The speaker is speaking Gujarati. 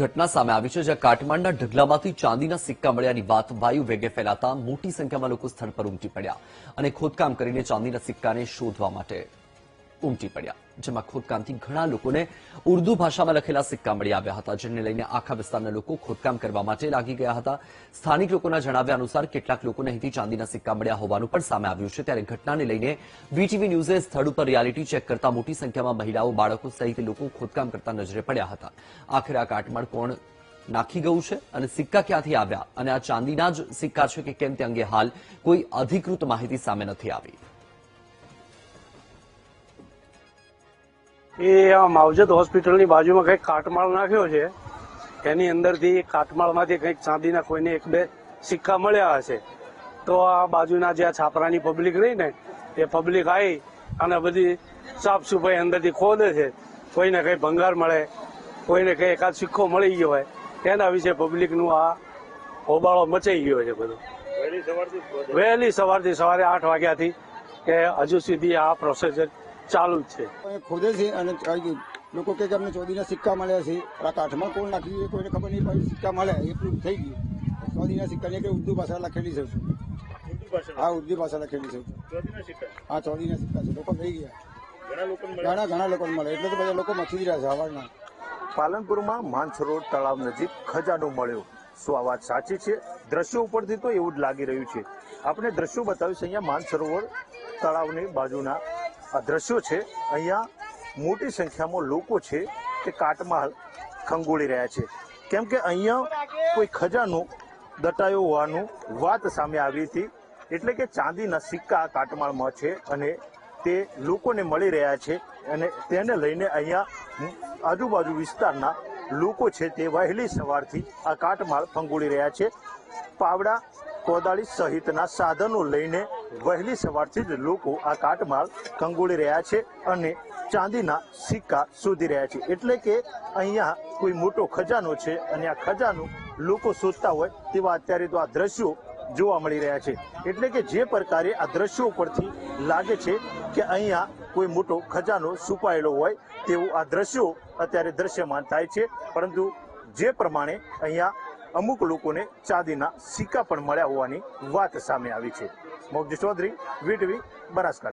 ઘટના સામે આવી છે, જ્યાં કાટમાળના ઢગલામાંથી ચાંદીના સિક્કા મળ્યાની વાત વાયુ વેગે ફેલાતા મોટી સંખ્યામાં લોકો સ્થળ પર ઉમટી પડ્યા અને ખોદકામ કરીને ચાંદીના સિક્કાને શોધવા માટે ઉમટી પડ્યા, જેમાં ખોદકામથી ઘણા લોકોને ઉર્દુ ભાષામાં લખેલા સિક્કા મળી આવ્યા હતા, જેને લઈને આખા વિસ્તારના લોકો ખોદકામ કરવા માટે લાગી ગયા હતા। સ્થાનિક લોકોના જણાવ્યા અનુસાર કેટલાક લોકોને અહીંથી ચાંદીના સિક્કા મળ્યા હોવાનું પણ સામે આવ્યું છે। ત્યારે ઘટનાને લઈને વીટીવી ન્યૂઝે સ્થળ ઉપર રિયાલિટી ચેક કરતા મોટી સંખ્યામાં મહિલાઓ, બાળકો સહિત લોકો ખોદકામ કરતા નજરે પડ્યા હતા। આખરે આ કાટમાળ કોણ નાખી ગયું છે અને સિક્કા ક્યાંથી આવ્યા અને આ ચાંદીના જ સિક્કા છે કે કેમ તે અંગે હાલ કોઈ અધિકૃત માહિતી સામે નથી આવી। એ માવજત હોસ્પિટલની બાજુમાં કંઈક કાટમાળ નાખ્યો છે, એની અંદરથી કાટમાળમાંથી કંઈક ચાંદીના કોઈને એક બે સિક્કા મળ્યા હશે। તો આ બાજુના જે છાપરાની પબ્લિક રહી ને એ પબ્લિક આવી અને બધી સાફ સફાઈ અંદરથી ખોદે છે। કોઈને કંઈ ભંગાર મળે, કોઈને કંઈ એકાદ સિક્કો મળી ગયો હોય, એના વિશે પબ્લિકનું આ હોબાળો મચાઈ ગયો છે બધું। વહેલી સવારથી સવારે 8 વાગ્યાથી કે હજુ સુધી આ પ્રોસેસ ચાલુ જ છે। ખોદે છે અને લોકો કે અમને ચાંદીના સિક્કા મળ્યા છે, આ કાઠમાં કોણ નાખ્યું કોઈને ખબર નહીં પડી। સિક્કા મળે એટલું થઈ ગયું। ચાંદીના સિક્કાની કે ઉર્દુ ભાષા લખેલી છે, હા ઉર્દુ ભાષા લખેલી છે, હા ચાંદીના સિક્કા છે। લોકો થઈ ગયા, ઘણા લોકો મળે એટલે તો બધા લોકો મચી રહ્યા છે હવારના। પાલનપુરમાં માનસરોવર તળાવ નજીક ખજાનો મળ્યો, શું આ વાત સાચી છે? દ્રશ્યો ઉપરથી તો એવું જ લાગી રહ્યું છે। આપણે દ્રશ્યો બતાવીશું। અહીંયા માનસરોવર તળાવની બાજુના આ દ્રશ્યો છે। અહીંયા મોટી સંખ્યામાં લોકો છે તે કાટમાળ ખંગોળી રહ્યા છે, કેમ કે અહીંયા કોઈ ખજાનો દટાયો હોવાનું વાત સામે આવી હતી। એટલે કે ચાંદીના સિક્કા કાટમાળમાં છે અને તે લોકોને મળી રહ્યા છે અને તેને લઈને અહીંયા આજુબાજુ વિસ્તારના લોકો છે તે વહેલી સવારથી આ કાટમાળ ખંગોળી રહ્યા છે। પાવડા, કોદાળી સહિતના સાધનો લઈને વહેલી સવારથી જ લોકો આ કાટમાળ ખંગોળી રહ્યા છે અને ચાંદીના સિક્કા શોધી રહ્યા છે। એટલે કે અહીંયા કોઈ મોટો ખજાનો છે અને આ ખજાનો લોકો શોધતા હોય તેવા અત્યારે તો આ દ્રશ્યો જોવા મળી રહ્યા છે। એટલે કે જે પ્રકારે આ દ્રશ્યો પરથી લાગે છે કે અહીંયા કોઈ મોટો ખજાનો છુપાયેલો હોય તેવું આ દ્રશ્યો અત્યારે દ્રશ્યમાન થાય છે। પરંતુ જે પ્રમાણે અહીંયા અમુક લોકોને ચાંદીના સિક્કા પણ મળ્યા હોવાની વાત સામે આવી છે। મોગજી ચૌધરી, વીટીવી, બનાસકાંઠા।